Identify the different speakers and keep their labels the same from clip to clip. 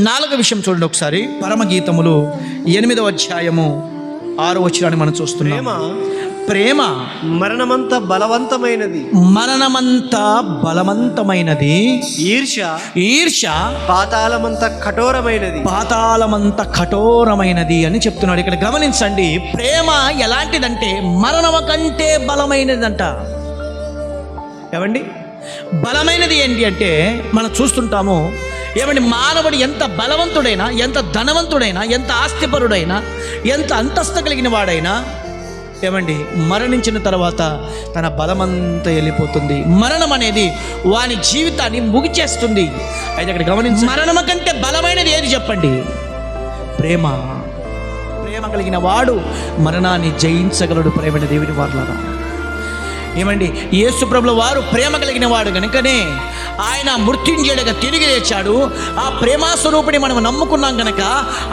Speaker 1: నాలుగో విషయం చూడండి ఒకసారి. పరమగీతములు 8వ అధ్యాయము 6వ వచనాన్ని మనం చూస్తున్నాం. ప్రేమ
Speaker 2: మరణమంత బలవంతమైనది,
Speaker 1: మరణమంత బలవంతమైనది. ఈర్ష్య
Speaker 2: పాతాళమంత కఠోరమైనది,
Speaker 1: పాతాళమంత కఠోరమైనది అని చెప్తున్నాడు. ఇక్కడ గమనించండి, ప్రేమ ఎలాంటిదంటే మరణం కంటే బలమైనదంట. ఏమండి బలమైనది ఏంటి అంటే మనం చూస్తుంటాము. ఏమండి మానవుడు ఎంత బలవంతుడైనా, ఎంత ధనవంతుడైనా, ఎంత ఆస్తిపరుడైనా, ఎంత అంతస్తు కలిగిన వాడైనా ఏమండి మరణించిన తర్వాత తన బలమంతా వెళ్ళిపోతుంది. మరణం అనేది వాని జీవితాన్ని ముగిచేస్తుంది. అయితే అక్కడ గమనించి, మరణం కంటే బలమైనది ఏది చెప్పండి? ప్రేమ. ప్రేమ కలిగిన వాడు మరణాన్ని జయించగలడు. ప్రేమైన దేవుని వారలారా, ఏమండి యేసు ప్రభుల వారు ప్రేమ కలిగిన వాడు కనుకనే ఆయన మృత్యుంజయుడిగా తిరిగి లేచాడు. ఆ ప్రేమాస్వరూపిణి మనం నమ్ముకున్నాం కనుక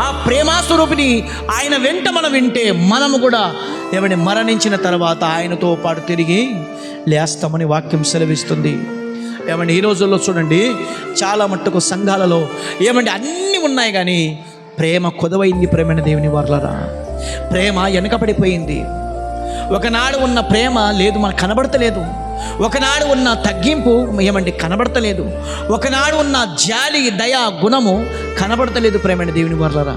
Speaker 1: ఆ ప్రేమాస్వరూపిణి ఆయన వెంట మనం వింటే మనము కూడా ఏమండి మరణించిన తర్వాత ఆయనతో పాటు తిరిగి లేస్తామని వాక్యం సెలవిస్తుంది. ఏమండి ఈ రోజుల్లో చూడండి, చాలా మట్టుకు సంఘాలలో ఏమండి అన్నీ ఉన్నాయి కానీ ప్రేమ కొదవైంది. ప్రేమైన దేవుని వారలారా, ప్రేమ వెనకబడిపోయింది. ఒకనాడు ఉన్న ప్రేమ లేదు, మనకు కనబడతలేదు. ఒకనాడు ఉన్న తగ్గింపు ఏమండి కనబడతలేదు. ఒకనాడు ఉన్న జాలి, దయ, గుణము కనబడతలేదు. ప్రేమైన దేవుని వారలారా,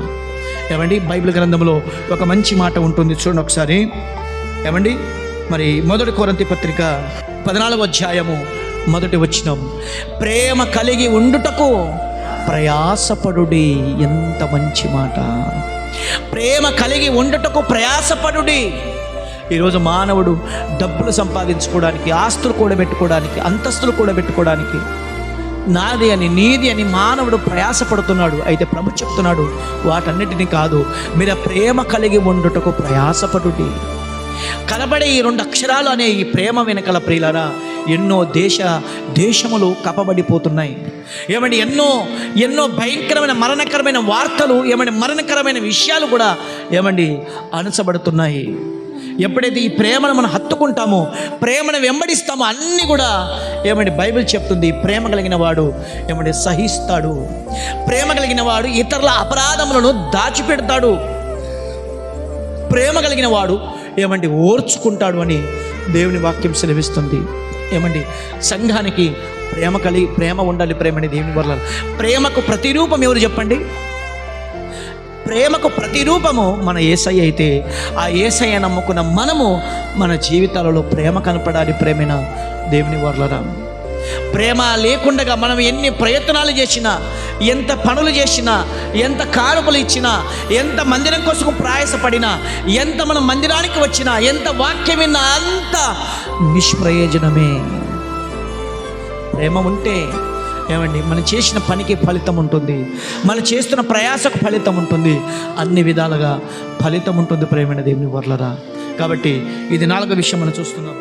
Speaker 1: ఏమండి బైబిల్ గ్రంథంలో ఒక మంచి మాట ఉంటుంది, చూడండి ఒకసారి. ఏమండి మరి 1 కొరింథీ పత్రిక 14వ అధ్యాయము 1వ వచనం, ప్రేమ కలిగి ఉండుటకు ప్రయాసపడుడి. ఎంత మంచి మాట! ప్రేమ కలిగి ఉండుటకు ప్రయాసపడుడి. ఈరోజు మానవుడు డబ్బులు సంపాదించుకోవడానికి, ఆస్తులు కూడబెట్టుకోవడానికి, అంతస్తులు కూడబెట్టుకోవడానికి, నాది అని నీది అని మానవుడు ప్రయాసపడుతున్నాడు. అయితే ప్రభు చెప్తున్నాడు, వాటన్నిటినీ కాదు, మీరు ప్రేమ కలిగి ఉండుటకు ప్రయాసపడుడి. కనబడే ఈ 2 అక్షరాలు అనే ఈ ప్రేమ వెనకల ప్రియులారా ఎన్నో దేశములు కప్పబడిపోతున్నాయి. ఏమండి ఎన్నో భయంకరమైన మరణకరమైన వార్తలు, ఏమండి మరణకరమైన విషయాలు కూడా ఏమండి అణచబడుతున్నాయి. ఎప్పుడైతే ఈ ప్రేమను మనం హత్తుకుంటామో, ప్రేమను వెంబడిస్తామో అన్నీ కూడా ఏమండి బైబిల్ చెప్తుంది, ప్రేమ కలిగిన వాడు ఏమండి సహిస్తాడు. ప్రేమ కలిగిన వాడు ఇతరుల అపరాధములను దాచిపెడతాడు. ప్రేమ కలిగిన వాడు ఏమండి ఓర్చుకుంటాడు అని దేవుని వాక్యం సెలవిస్తుంది. ఏమండి సంఘానికి ప్రేమ ఉండాలి. ప్రేమని దేవుని వల్ల ప్రేమకు ప్రతిరూపం ఎవరు చెప్పండి? ప్రేమకు ప్రతిరూపము మన యేసయ్య అయితే ఆ యేసయ్య నమ్ముకున్న మనము మన జీవితాలలో ప్రేమ కనపడాలి. ప్రేమైన దేవుని వారలారా, ప్రేమ లేకుండా మనం ఎన్ని ప్రయత్నాలు చేసినా, ఎంత పనులు చేసినా, ఎంత కానుకలు ఇచ్చినా, ఎంత మందిరం కోసం ప్రయాసపడినా, ఎంత మనం మందిరానికి వచ్చినా, ఎంత వాక్యం విన్నా అంత నిష్ప్రయోజనమే. ప్రేమ ఉంటే ఏమండి మనం చేసిన పనికి ఫలితం ఉంటుంది, మనం చేస్తున్న ప్రయాసకు ఫలితం ఉంటుంది, అన్ని విధాలుగా ఫలితం ఉంటుంది. ప్రేమైన దేవుని వారలారా, కాబట్టి ఇది 4వ విషయం మనం చూస్తున్నాం.